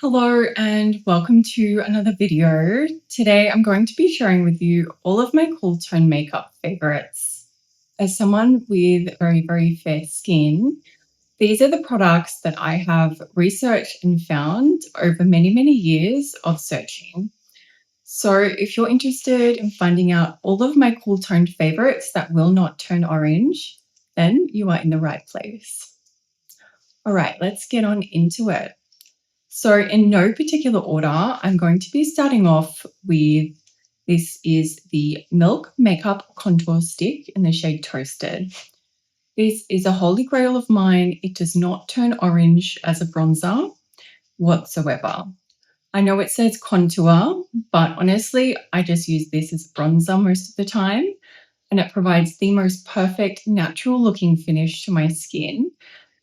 Hello and welcome to another video. Today I'm going to be sharing with you all of my cool tone makeup favorites. As someone with very fair skin, these are the products that I have researched and found over many years of searching. So if you're interested in finding out all of my cool toned favorites that will not turn orange, then you are in the right place. All right, let's get on into it. So in no particular order, I'm going to be starting off with, this is the Milk Makeup Contour Stick in the shade Toasted. This is a holy grail of mine. It does not turn orange as a bronzer whatsoever. I know it says contour, but honestly, I just use this as a bronzer most of the time, and it provides the most perfect natural looking finish to my skin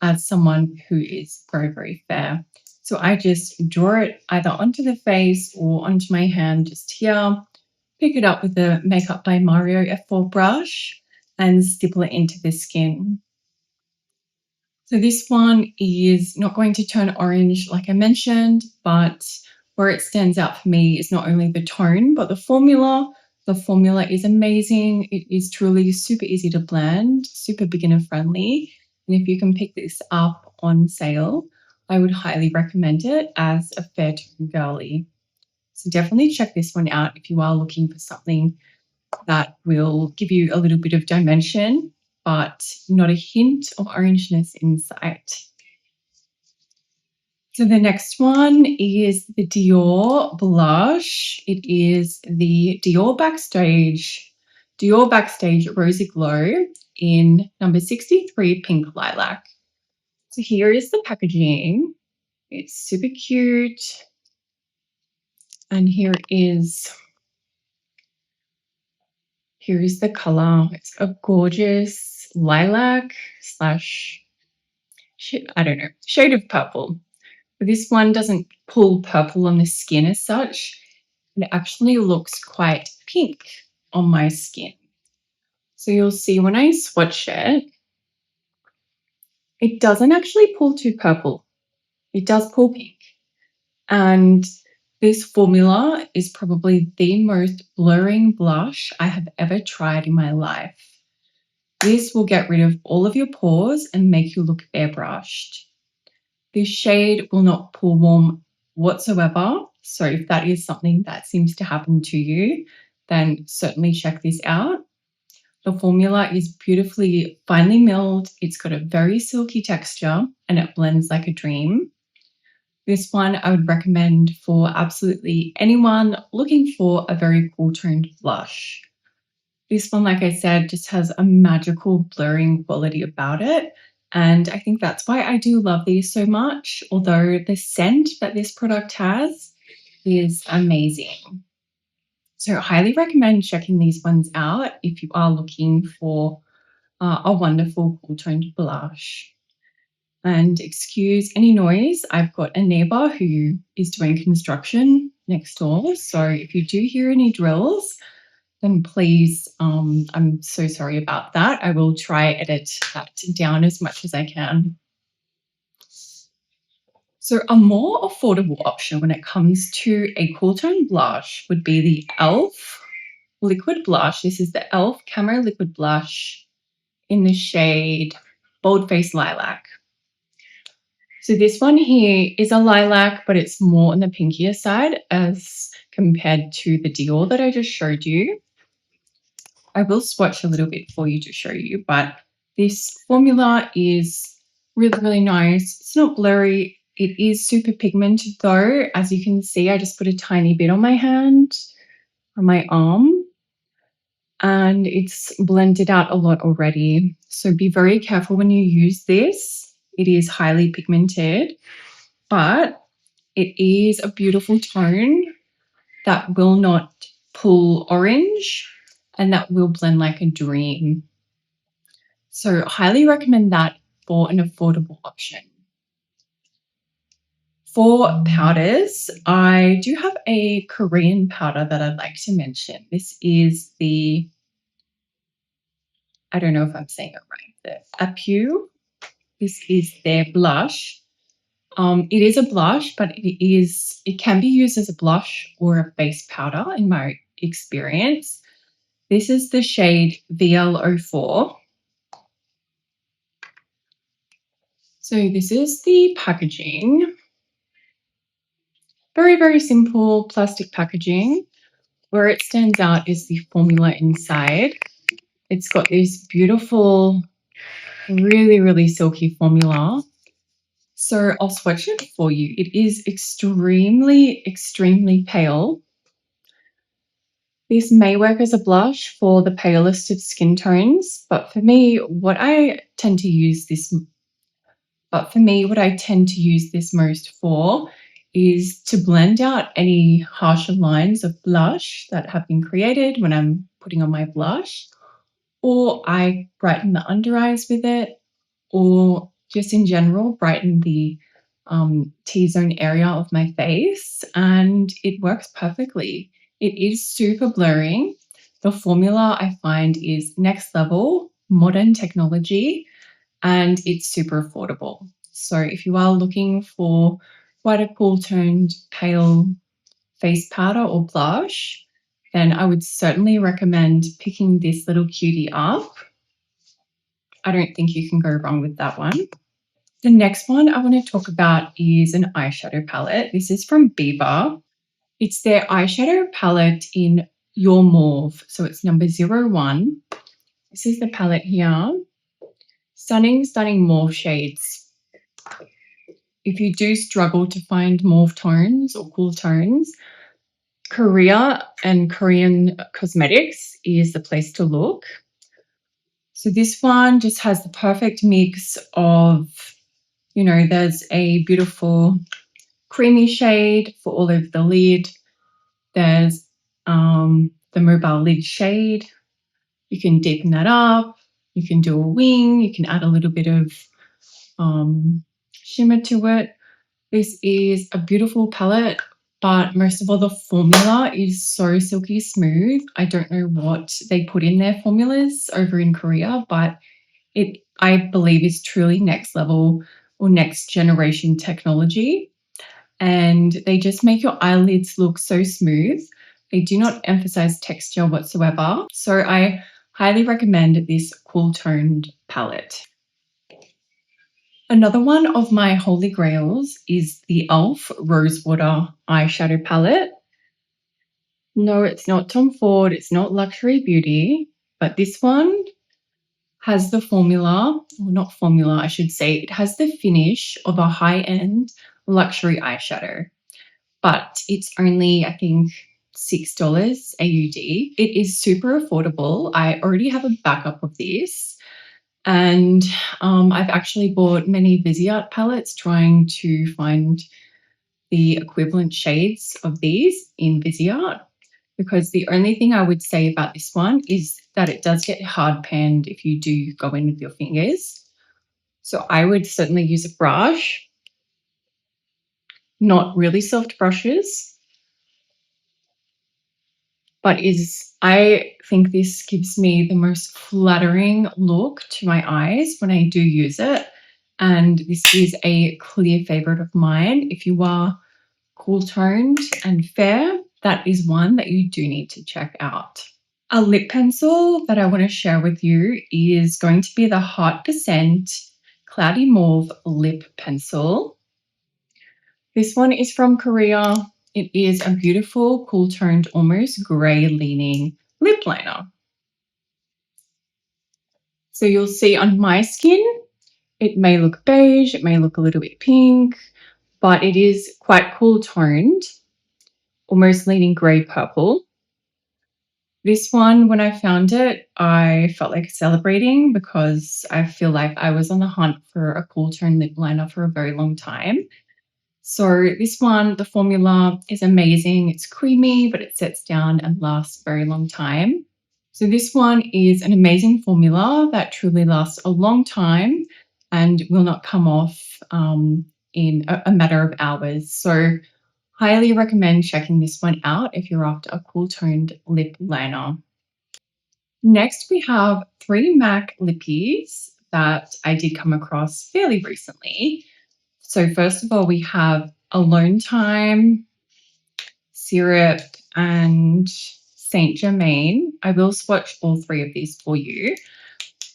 as someone who is very fair. So I just draw it either onto the face or onto my hand just here, pick it up with the Makeup by Mario F4 brush and stipple it into the skin. So this one is not going to turn orange like I mentioned, but where it stands out for me is not only the tone, but the formula. The formula is amazing. It is truly super easy to blend, super beginner friendly. And if you can pick this up on sale, I would highly recommend it as a fair tone girly. So definitely check this one out if you are looking for something that will give you a little bit of dimension, but not a hint of orangeness in sight. So the next one is the Dior blush. It is the Dior Backstage Rosy Glow in number 63 Pink Lilac. So here is the packaging. It's super cute. And here is the color. It's a gorgeous lilac slash, I don't know, shade of purple. But this one doesn't pull purple on the skin as such. It actually looks quite pink on my skin. So you'll see when I swatch it, it doesn't actually pull too purple. It does pull pink. And this formula is probably the most blurring blush I have ever tried in my life. This will get rid of all of your pores and make you look airbrushed. This shade will not pull warm whatsoever. So if that is something that seems to happen to you, then certainly check this out. The formula is beautifully finely milled. It's got a very silky texture and it blends like a dream. This one I would recommend for absolutely anyone looking for a very cool toned blush. This one, like I said, just has a magical blurring quality about it. And I think that's why I do love these so much, although the scent that this product has is amazing. So I highly recommend checking these ones out if you are looking for a wonderful cool toned blush. And excuse any noise, I've got a neighbor who is doing construction next door. So if you do hear any drills, then please, I'm so sorry about that. I will try edit that down as much as I can. So a more affordable option when it comes to a cool tone blush would be the E.l.f. liquid blush. This is the E.l.f. Camo liquid blush in the shade Bold Face Lilac. So this one here is a lilac, but it's more on the pinkier side as compared to the Dior that I just showed you. I will swatch a little bit for you to show you, but this formula is really nice. It's not blurry. It is super pigmented though. As you can see, I just put a tiny bit on my hand, on my arm, and it's blended out a lot already. So be very careful when you use this. It is highly pigmented, but it is a beautiful tone that will not pull orange and that will blend like a dream. So highly recommend that for an affordable option. For powders, I do have a Korean powder that I'd like to mention. This is the, I don't know if I'm saying it right, the Apu. This is their blush, It is a blush, but it can be used as a blush or a face powder in my experience. This is the shade VL04. So this is the packaging. Very, very simple plastic packaging. Where it stands out is the formula inside. It's got this beautiful, really, really silky formula. So I'll swatch it for you. It is extremely, extremely pale. This may work as a blush for the palest of skin tones, but for me, what I tend to use this most for is to blend out any harsher lines of blush that have been created when I'm putting on my blush, or I brighten the under eyes with it, or just in general brighten the T-zone area of my face, and it works perfectly. It is super blurring. The formula I find is next level, modern technology, and it's super affordable. So if you are looking for quite a cool toned pale face powder or blush, then I would certainly recommend picking this little cutie up. I don't think you can go wrong with that one. The next one I want to talk about is an eyeshadow palette. This is from BIBBA. It's their eyeshadow palette in Your Mauve. So it's number 01. This is the palette here. Stunning, stunning mauve shades. If you do struggle to find mauve tones or cool tones, Korea and Korean cosmetics is the place to look. So this one just has the perfect mix of, there's a beautiful creamy shade for all over the lid. There's the mobile lid shade. You can deepen that up. You can do a wing. You can add a little bit of shimmer to it. This is a beautiful palette, but most of all, the formula is so silky smooth. I don't know what they put in their formulas over in Korea, but I believe is truly next level or next generation technology. And they just make your eyelids look so smooth. They do not emphasize texture whatsoever. So I highly recommend this cool toned palette. Another one of my holy grails is the E.l.f. Rosewater eyeshadow palette. No, it's not Tom Ford, it's not Luxury Beauty, but this one has the formula, or not formula, I should say, it has the finish of a high-end luxury eyeshadow, but it's only, I think, $6 AUD. It is super affordable. I already have a backup of this. And I've actually bought many Viseart palettes trying to find the equivalent shades of these in Viseart, because the only thing I would say about this one is that it does get hard panned if you do go in with your fingers. So I would certainly use a brush, not really soft brushes, but I think this gives me the most flattering look to my eyes when I do use it. And this is a clear favorite of mine. If you are cool toned and fair, that is one that you do need to check out. A lip pencil that I want to share with you is going to be the Heart% Cloudy Mauve Lip Pencil. This one is from Korea. It is a beautiful, cool toned, almost grey leaning lip liner. So you'll see on my skin, it may look beige, it may look a little bit pink, but it is quite cool toned, almost leaning grey purple. This one, when I found it, I felt like celebrating because I feel like I was on the hunt for a cool tone lip liner for a very long time. So this one, the formula is amazing. It's creamy, but it sets down and lasts a very long time. So this one is an amazing formula that truly lasts a long time and will not come off in a matter of hours. So highly recommend checking this one out if you're after a cool toned lip liner. Next, we have 3 MAC lippies that I did come across fairly recently. So first of all, we have Alone Time, Syrup, and Saint Germain. I will swatch all three of these for you,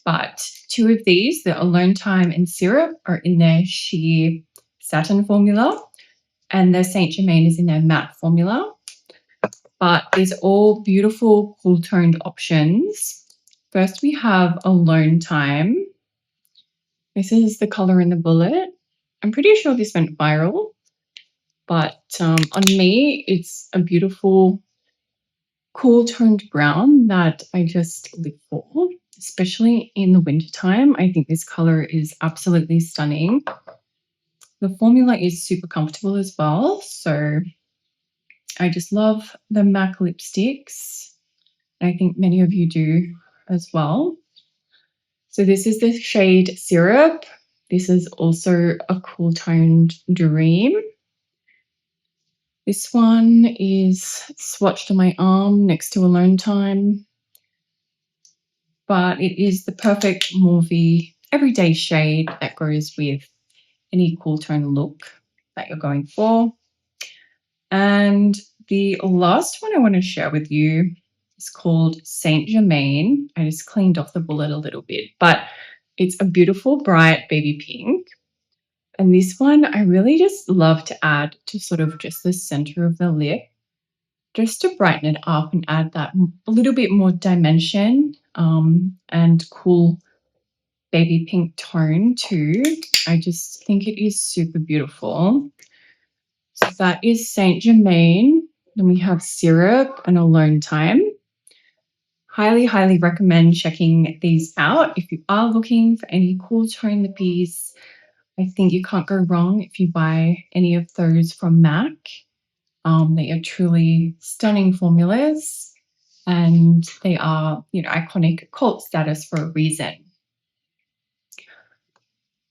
but two of these, the Alone Time and Syrup, are in their sheer satin formula, and the Saint Germain is in their matte formula. But there's all beautiful cool toned options. First, we have Alone Time. This is the color in the bullet. I'm pretty sure this went viral, but on me, it's a beautiful cool toned brown that I just live for, especially in the wintertime. I think this color is absolutely stunning. The formula is super comfortable as well, so I just love the MAC lipsticks. I think many of you do as well. So this is the shade Syrup. This is also a cool toned Dream. This one is swatched on my arm next to Alone Time, but it is the perfect mauvey everyday shade that goes with any cool tone look that you're going for. And the last one I want to share with you is called Saint Germain. I just cleaned off the bullet a little bit, but it's a beautiful bright baby pink. And this one I really just love to add to sort of just the center of the lip, just to brighten it up and add that a little bit more dimension and cool baby pink tone too. I just think it is super beautiful. So that is Saint Germain. Then we have Syrup and Alone Time. Highly, highly recommend checking these out if you are looking for any cool tone lippies. I think you can't go wrong if you buy any of those from MAC. They are truly stunning formulas, and they are, iconic cult status for a reason.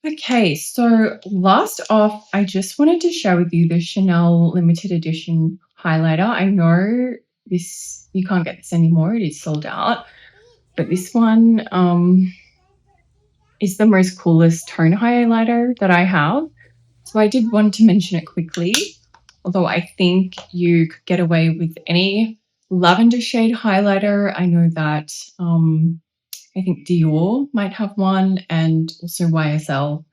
Okay, so last off, I just wanted to share with you the Chanel limited edition highlighter. I know this, you can't get this anymore, it is sold out, but this one is the most coolest tone highlighter that I have. So I did want to mention it quickly, although I think you could get away with any lavender shade highlighter. I know that I think Dior might have one, and also YSL.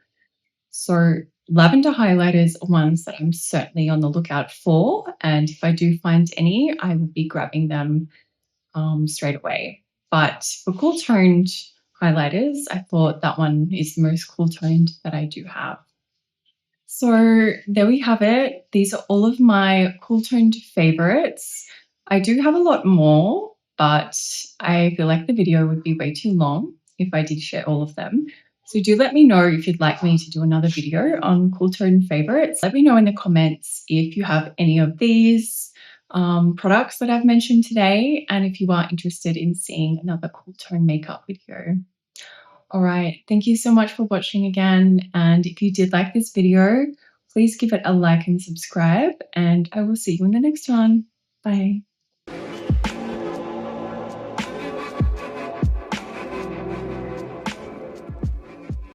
So lavender highlighters are ones that I'm certainly on the lookout for, and if I do find any, I will be grabbing them straight away. But for cool toned highlighters, I thought that one is the most cool toned that I do have. So there we have it. These are all of my cool toned favorites. I do have a lot more, but I feel like the video would be way too long if I did share all of them. So do let me know if you'd like me to do another video on cool tone favorites. Let me know in the comments if you have any of these products that I've mentioned today, and if you are interested in seeing another cool tone makeup video. All right, thank you so much for watching again, and if you did like this video, please give it a like and subscribe, and I will see you in the next one. Bye.